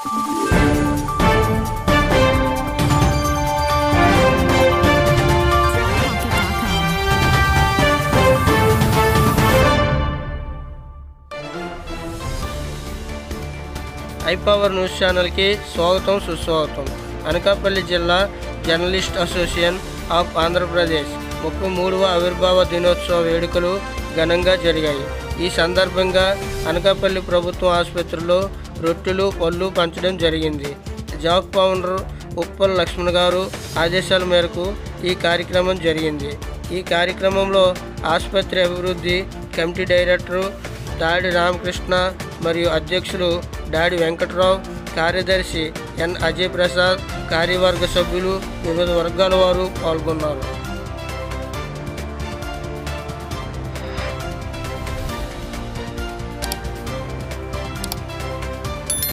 ఐపవర్ news ఛానల్కి స్వాగతం సుస్వాగతం. అనకాపల్లి జిల్లా జర్నలిస్ట్ అసోసియేషన్ ఆఫ్ ఆంధ్రప్రదేశ్ 33వ ఆవిర్భావ దినోత్సవ వేడుకలు ఘనంగా జరిగాయి. ఈ సందర్భంగా అనకాపల్లి ప్రభుత్వ ఆసుపత్రిలో రొట్టెలు పళ్ళు పంచడం జరిగింది. జాక్ ఫౌండర్ ఉప్పల్ లక్ష్మణ్ గారు ఆదేశాల మేరకు ఈ కార్యక్రమం జరిగింది. ఈ కార్యక్రమంలో ఆసుపత్రి అభివృద్ధి కమిటీ డైరెక్టరు దాడి రామకృష్ణ మరియు అధ్యక్షులు దాడి వెంకట్రావు, కార్యదర్శి ఎన్ అజయ్ ప్రసాద్, కార్యవర్గ సభ్యులు, వివిధ వర్గాల వారు పాల్గొన్నారు.